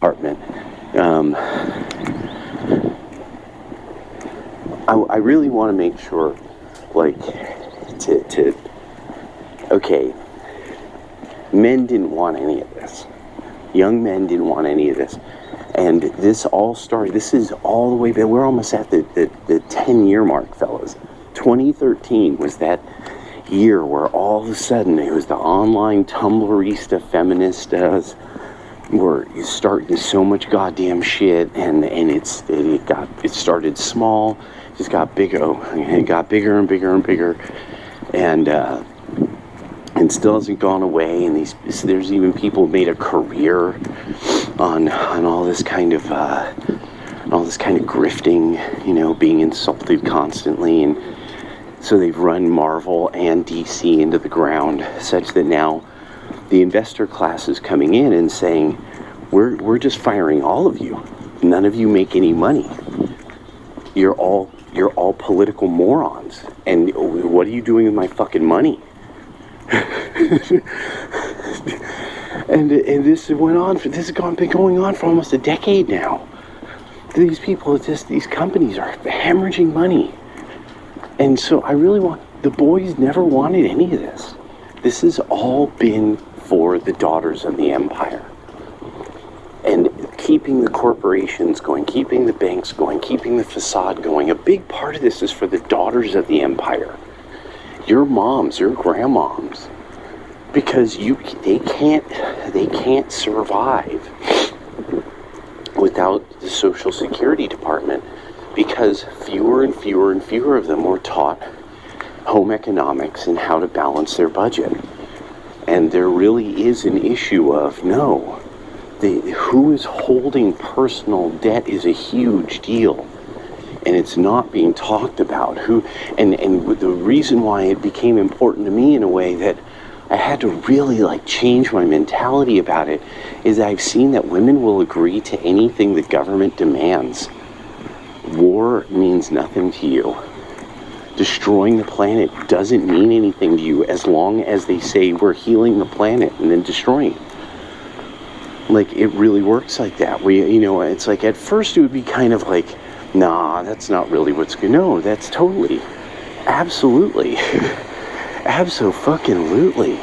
department. I really want to make sure, like, okay, men didn't want any of this. Young men didn't want any of this. And this all started, this is all the way back, we're almost at the 10-year mark, fellas. 2013 was that year where all of a sudden it was the online Tumblrista feministas were starting so much goddamn shit, and it started small, just got bigger, it got bigger and bigger and bigger, and still hasn't gone away. And there's even people who made a career on all this kind of grifting, you know, being insulted constantly, and so they've run Marvel and DC into the ground, such that now the investor class is coming in and saying, we're just firing all of you. None of you make any money. You're all political morons. And what are you doing with my fucking money? and this went on. This has been going on for almost a decade now. These people, these companies are hemorrhaging money. And so I really the boys never wanted any of this. This has all been for the daughters of the empire. And keeping the corporations going, keeping the banks going, keeping the facade going. A big part of this is for the daughters of the empire. Your moms, your grandmoms. Because they can't survive without the Social Security Department, because fewer and fewer and fewer of them were taught home economics and how to balance their budget. And there really is an issue of, who is holding personal debt is a huge deal, and it's not being talked about. And the reason why it became important to me in a way that I had to really change my mentality about it is I've seen that women will agree to anything the government demands. War means nothing to you. Destroying the planet doesn't mean anything to you as long as they say we're healing the planet and then destroying it. It really works like that. It's like at first it would be kind of like, nah, that's not really what's good. No, that's totally, absolutely, abso-fucking-lutely.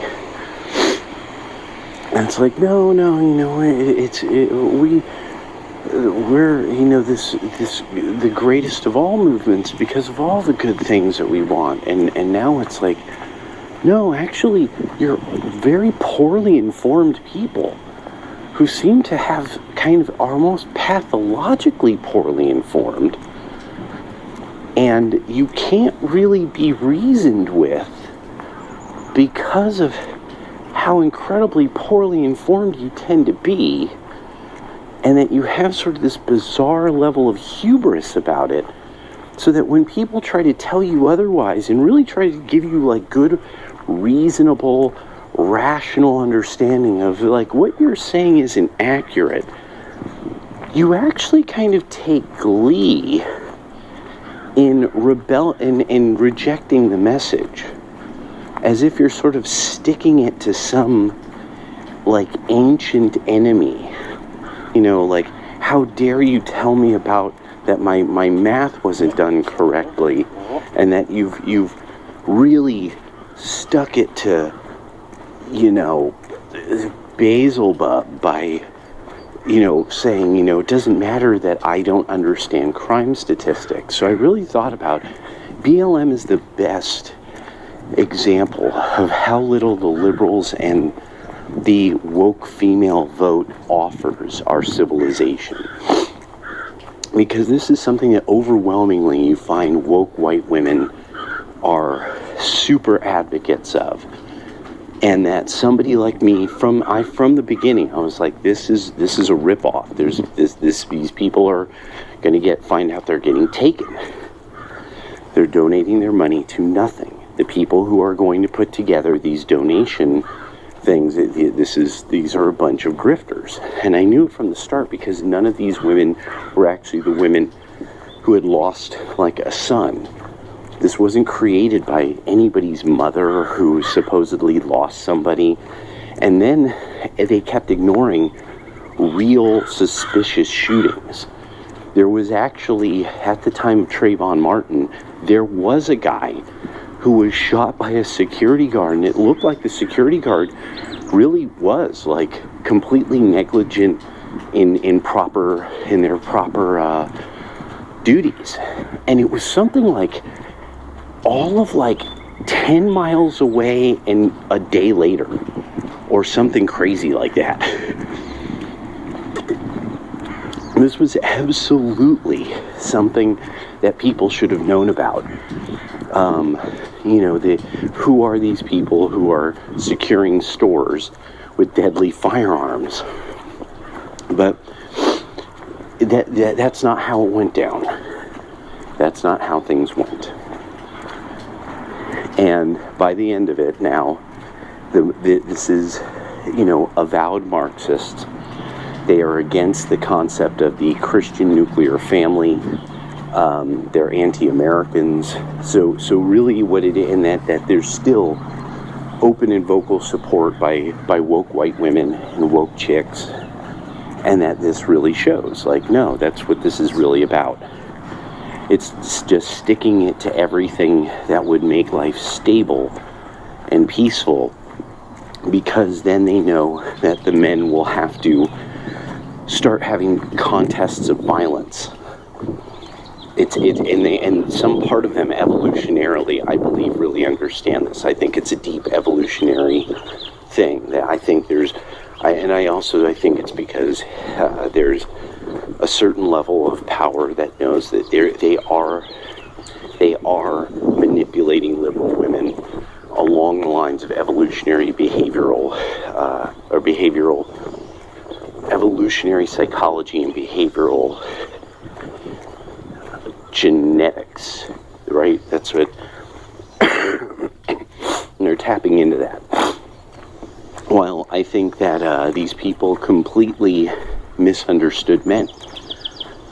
And it's like, no, we're the greatest of all movements because of all the good things that we want. And now it's like, no, actually, you're very poorly informed people who seem to have kind of almost pathologically poorly informed, and you can't really be reasoned with because of how incredibly poorly informed you tend to be, and that you have sort of this bizarre level of hubris about it, so that when people try to tell you otherwise and really try to give you good, reasonable, rational understanding of what you're saying isn't accurate, you actually kind of take glee in rejecting the message, as if you're sort of sticking it to some ancient enemy. How dare you tell me about that my math wasn't done correctly, and that you've really stuck it to Beelzebub by saying it doesn't matter that I don't understand crime statistics. So I really thought about BLM is the best example of how little the liberals and the woke female vote offers our civilization. Because this is something that overwhelmingly you find woke white women are super advocates of. And that somebody like me, from the beginning, I was like, this is a ripoff. These people are going to find out they're getting taken. They're donating their money to nothing. The people who are going to put together these donation things, these are a bunch of grifters. And I knew it from the start, because none of these women were actually the women who had lost a son. This wasn't created by anybody's mother who supposedly lost somebody. And then they kept ignoring real suspicious shootings. There was actually, at the time of Trayvon Martin, there was a guy who was shot by a security guard, and it looked like the security guard really was like completely negligent in their proper duties. And it was something like all of like 10 miles away and a day later, or something crazy like that. This was absolutely something that people should have known about. Who are these people who are securing stores with deadly firearms? But that's not how it went down. That's not how things went. And by the end of it now, this is, avowed Marxists. They are against the concept of the Christian nuclear family. They're anti-Americans. So really what it is, and that there's still open and vocal support by woke white women and woke chicks. And that this really shows, like, no, that's what this is really about. It's just sticking it to everything that would make life stable and peaceful, because then they know that the men will have to start having contests of violence. And some part of them evolutionarily, I believe, really understand this. I think it's a deep evolutionary thing that I think I think it's because there's a certain level of power that knows that they are manipulating liberal women along the lines of evolutionary evolutionary psychology and behavioral genetics, right? That's what they're tapping into that. Well, I think that these people completely misunderstood men.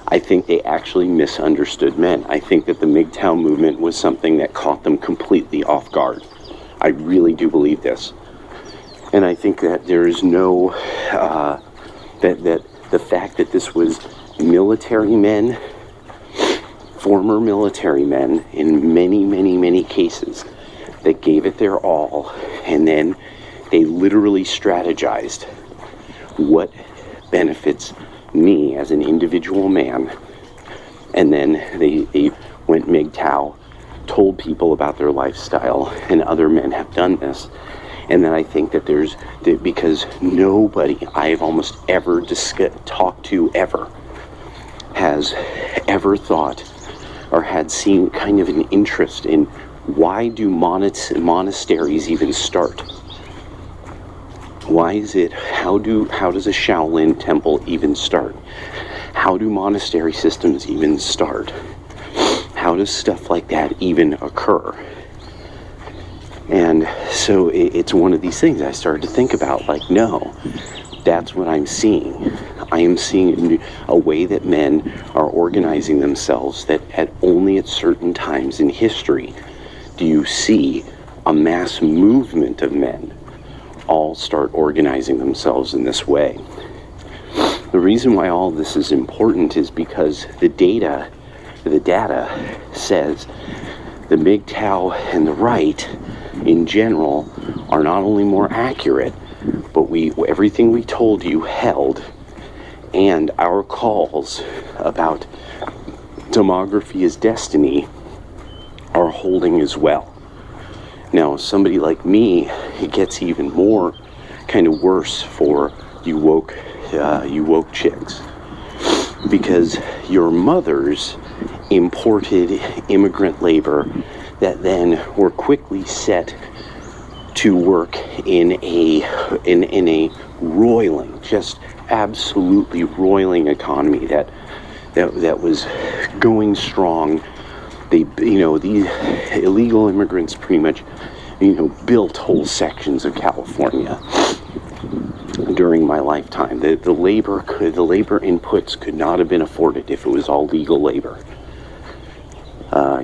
I think they actually misunderstood men. I think that the Mgtow movement was something that caught them completely off guard. I really do believe this. And I think that there is no, that the fact that this was military men, former military men, in many, many, many cases, that gave it their all, and then they literally strategized what benefits me as an individual man, and then they went Mgtow, told people about their lifestyle, and other men have done this. And then I think that because nobody I've almost ever talked to ever has ever thought or had seen kind of an interest in why do monasteries even start? Why is it, how does a Shaolin temple even start? How do monastery systems even start? How does stuff like that even occur? And so it's one of these things I started to think about, like, no, that's what I'm seeing. I am seeing a way that men are organizing themselves, that only at certain times in history do you see a mass movement of men all start organizing themselves in this way. The reason why all this is important is because the data says the Mgtow and the right in general are not only more accurate, but everything we told you held, and our calls about demography as destiny are holding as well. Now, somebody like me, it gets even more kind of worse for you woke chicks, because your mothers imported immigrant labor that then were quickly set to work in a roiling, just absolutely roiling economy that was going strong. These illegal immigrants pretty much, built whole sections of California during my lifetime. The labor inputs could not have been afforded if it was all legal labor.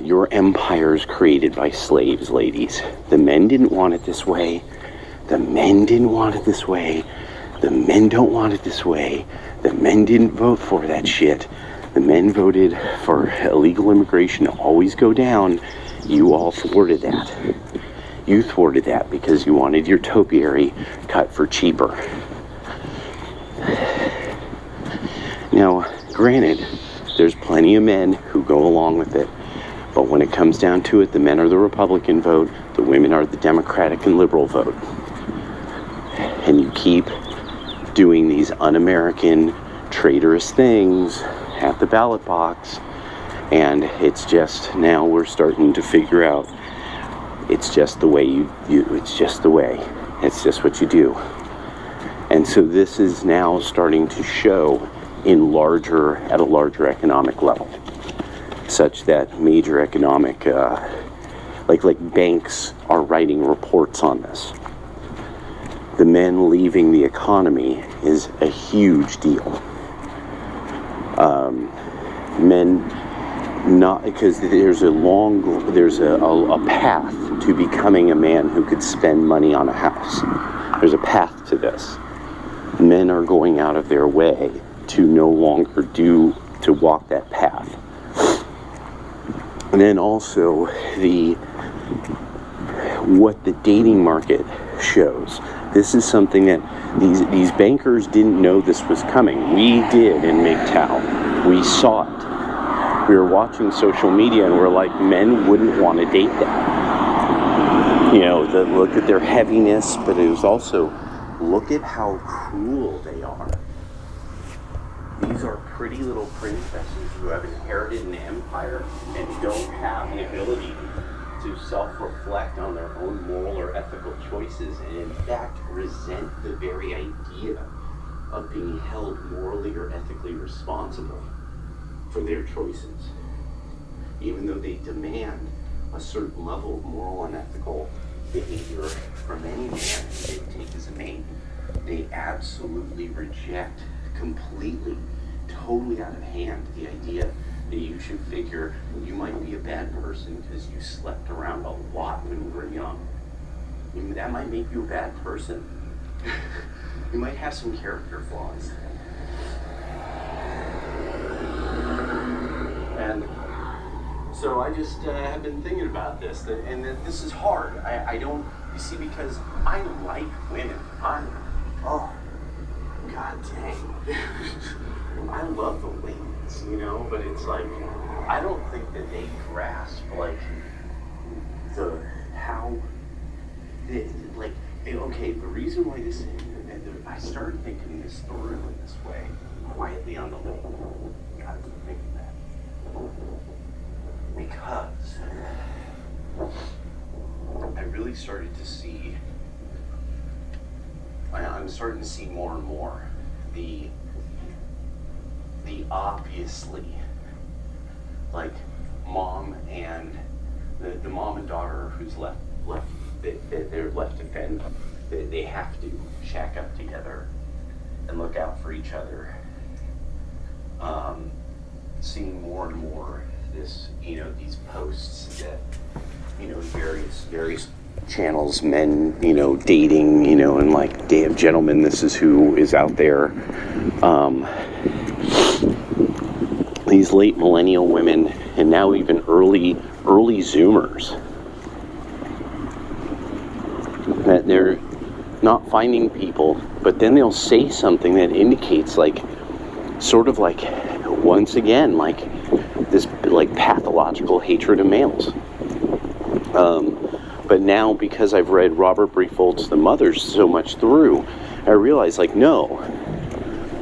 Your empires created by slaves, ladies. The men didn't want it this way. The men didn't want it this way. The men don't want it this way. The men didn't vote for that shit. The men voted for illegal immigration to always go down. You all thwarted that. You thwarted that because you wanted your topiary cut for cheaper. Now, granted, there's plenty of men who go along with it. But when it comes down to it, the men are the Republican vote, the women are the Democratic and liberal vote. And you keep doing these un-American, traitorous things at the ballot box, and it's just, now we're starting to figure out, it's just the way it's just the way. It's just what you do. And so this is now starting to show at a larger economic level, such that major economic, like banks are writing reports on this. The men leaving the economy is a huge deal. Men not, because there's a path to becoming a man who could spend money on a house. There's a path to this. Men are going out of their way to no longer to walk that path. And then also what the dating market shows. This is something that these bankers didn't know this was coming. We did in Mgtow. We saw it. We were watching social media and we're like, men wouldn't want to date that. You know, look at their heaviness, but it was also, look at how cruel they are. These are pretty little princesses who have inherited an empire and don't have the ability to self-reflect on their own moral or ethical choices, and in fact resent the very idea of being held morally or ethically responsible for their choices. Even though they demand a certain level of moral and ethical behavior from any man they take as a mate, they absolutely reject completely, totally out of hand, the idea that you should figure you might be a bad person because you slept around a lot when you were young. I mean, that might make you a bad person. You might have some character flaws. And so I just have been thinking about this, and that this is hard. I don't, you see, because I like women. Oh, god dang. I love the ladies, you know, but it's like, I don't think that they grasp, like, okay, the reason why this, I started thinking this through in this way, quietly on the low. God, I'm thinking that. Because I really started to see, I'm starting to see more and more the obviously, like, mom and the mom and daughter who's they're left to fend. They have to shack up together and look out for each other. Seeing more and more this, you know, these posts that, you know, various channels, men, you know, dating, you know, and like, damn, gentlemen, this is who is out there. These late millennial women, and now even early Zoomers, that they're not finding people, but then they'll say something that indicates, like, sort of like, once again, like this, like, pathological hatred of males. But now, because I've read Robert Briefold's The Mothers so much through, I realize, like, no,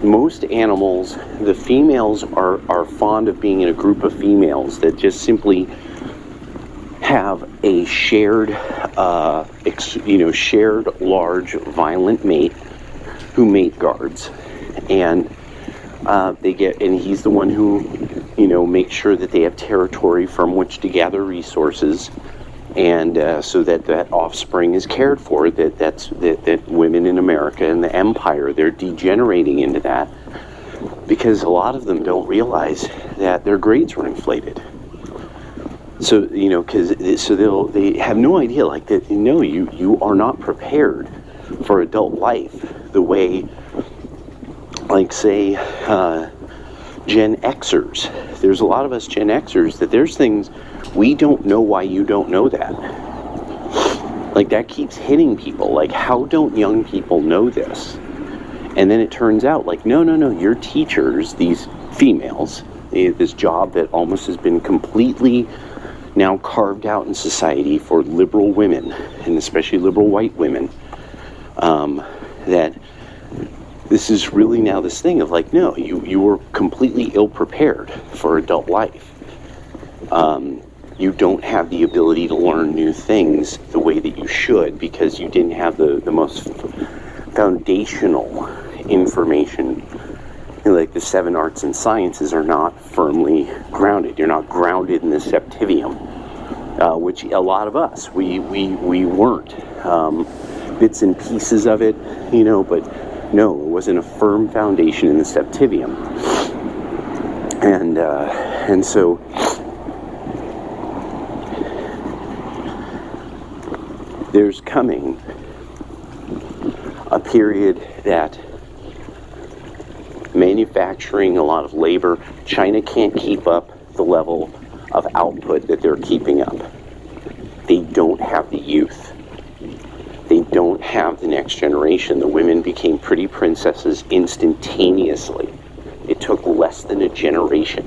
most animals, the females are fond of being in a group of females that just simply have a shared, shared large violent mate who mate guards, and and he's the one who, you know, makes sure that they have territory from which to gather resources, and so that offspring is cared for. That women in America and the empire, they're degenerating into that because a lot of them don't realize that their grades were inflated. So, you know, they have no idea, like, that, you know, you are not prepared for adult life the way like say Gen Xers. There's a lot of us Gen Xers that there's things we don't know why you don't know that. Like that keeps hitting people. Like, how don't young people know this? And then it turns out like, no, your teachers, these females, this job that almost has been completely now carved out in society for liberal women, and especially liberal white women, that this is really now this thing of like, no, you were completely ill-prepared for adult life. You don't have the ability to learn new things the way that you should because you didn't have the most foundational information. Like the 7 arts and sciences are not firmly grounded. You're not grounded in the septivium, which a lot of us, we weren't. Bits and pieces of it, but no, it wasn't a firm foundation in the septivium. And so there's coming a period that manufacturing, a lot of labor, China can't keep up the level of output that they're keeping up. They don't have the youth. They don't have the next generation. The women became pretty princesses instantaneously. It took less than a generation.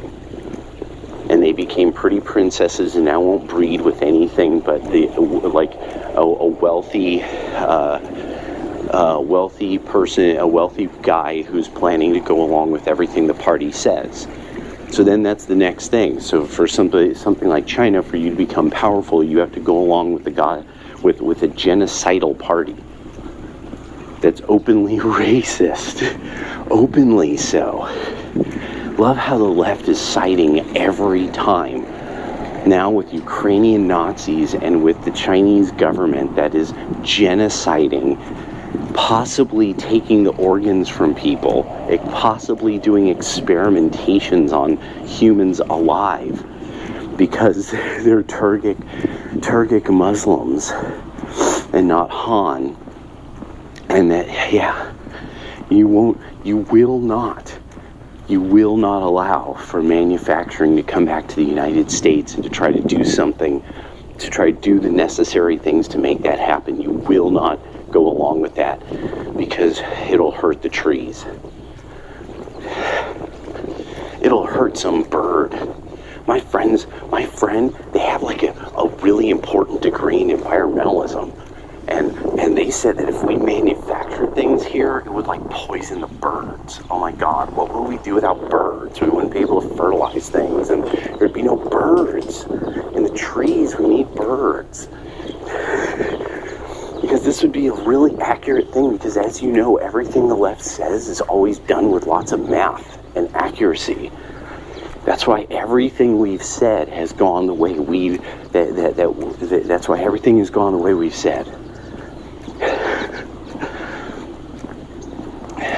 And they became pretty princesses and now won't breed with anything but a wealthy person, a wealthy guy who's planning to go along with everything the party says. So then that's the next thing. So for something like China, for you to become powerful, you have to go along with the guy with a genocidal party that's openly racist, openly so. Love how the left is siding every time. Now with Ukrainian Nazis and with the Chinese government that is genociding, possibly taking the organs from people, possibly doing experimentations on humans alive because they're Turkic Muslims and not Han. And that, you will not allow for manufacturing to come back to the United States and to try to do something, to try to do the necessary things to make that happen. You will not go along with that because it'll hurt the trees. It'll hurt some bird. My friend, they have like a really important degree in environmentalism. And they said that if we manufactured things here, it would like poison the birds. Oh my God, what would we do without birds? We wouldn't be able to fertilize things, and there'd be no birds in the trees. We need birds. Because this would be a really accurate thing, because as you know, everything the left says is always done with lots of math and accuracy. That's why everything we've said has gone the way that's why everything has gone the way we've said.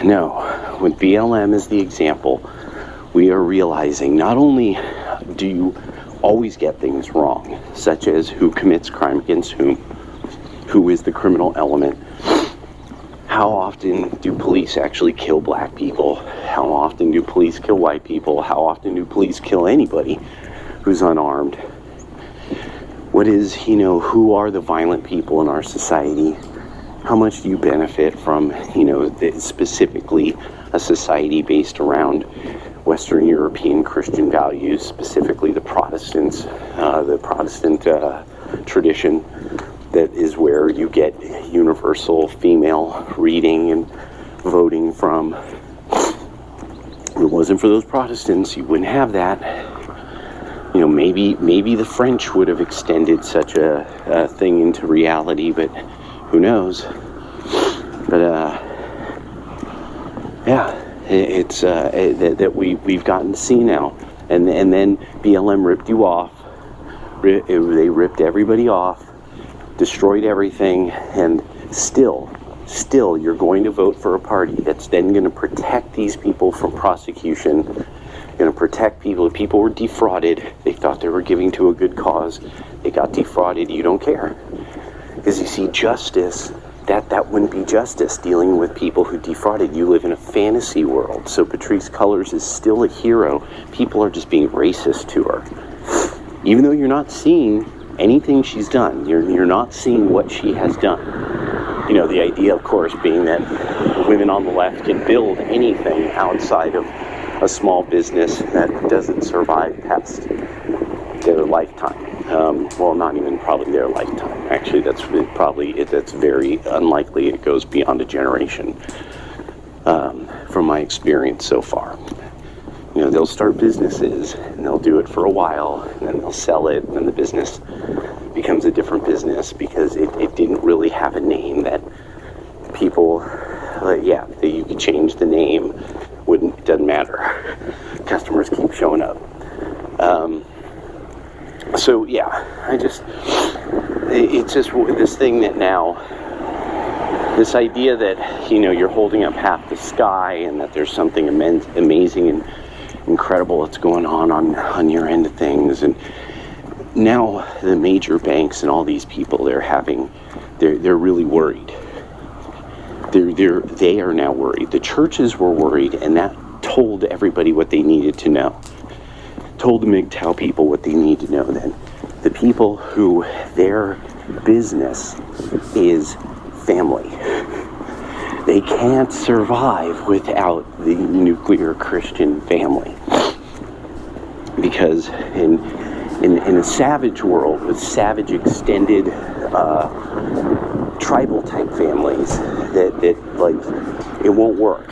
No, with BLM as the example, we are realizing not only do you always get things wrong, such as who commits crime against whom, who is the criminal element, how often do police actually kill black people, how often do police kill white people, how often do police kill anybody who's unarmed, what is, who are the violent people in our society. How much do you benefit from, specifically a society based around Western European Christian values, specifically the Protestant tradition, that is where you get universal female reading and voting from. If it wasn't for those Protestants, you wouldn't have that. Maybe the French would have extended such a thing into reality, but who knows? But it's that we've gotten to see now, and then BLM ripped you off. They ripped everybody off, destroyed everything, and still you're going to vote for a party that's then going to protect these people from prosecution, going to protect people. People were defrauded. They thought they were giving to a good cause. They got defrauded. You don't care. Because you see, justice that wouldn't be justice, dealing with people who defrauded. You live in a fantasy world. So Patrisse Cullors is still a hero. People are just being racist to her. Even though you're not seeing anything she's done, you're not seeing what she has done. You know, the idea, of course, being that women on the left can build anything outside of a small business that doesn't survive past their lifetime. Well, not even probably their lifetime. Actually, that's very unlikely. It goes beyond a generation, from my experience so far. You know, they'll start businesses, and they'll do it for a while, and then they'll sell it, and then the business becomes a different business because it didn't really have a name that people, that you could change the name, it doesn't matter. Customers keep showing up. So yeah, it's just this thing that now, this idea that, you know, you're holding up half the sky and that there's something amazing and incredible that's going on your end of things. And now the major banks and all these people, they're really worried. They are now worried. The churches were worried, and that told everybody what they needed to know. Told the Mgtow people what they need to know then. The people who their business is family. They can't survive without the nuclear Christian family. Because in a savage world with savage extended tribal type families, that like, it won't work.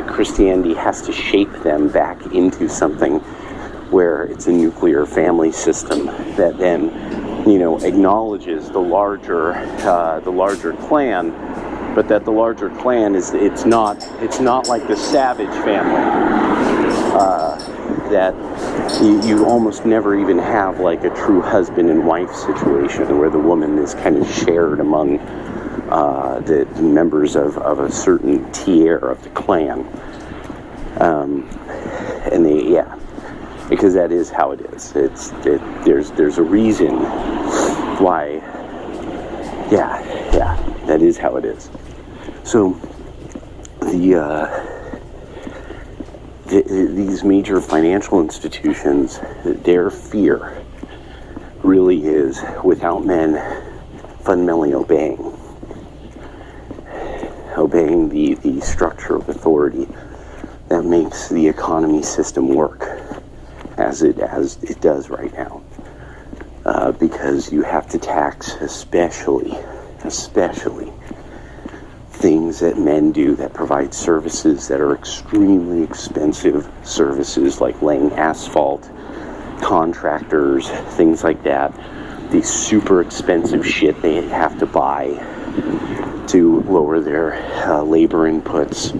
Christianity has to shape them back into something where it's a nuclear family system that then, you know, acknowledges the larger clan, but that the larger clan it's not like the savage family. That you almost never even have like a true husband and wife situation where the woman is kind of shared among the members of a certain tier of the clan. Because that is how it is. There's a reason why. That is how it is. So these major financial institutions, their fear really is without men fundamentally obeying the structure of authority that makes the economy system work as it does right now. Because you have to tax especially things that men do that provide services that are extremely expensive services, like laying asphalt, contractors, things like that. The super expensive shit they have to buy to lower their labor inputs.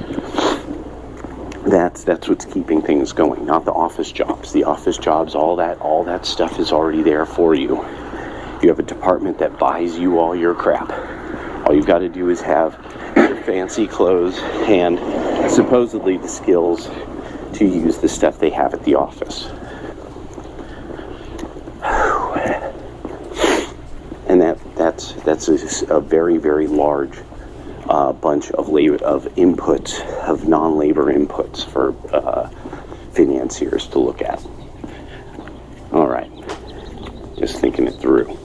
That's what's keeping things going, not the office jobs. The office jobs, all that stuff is already there for you. You have a department that buys you all your crap. All you've got to do is have your fancy clothes and supposedly the skills to use the stuff they have at the office. And that's a very, very large bunch of inputs, of non-labor inputs for financiers to look at. All right, just thinking it through.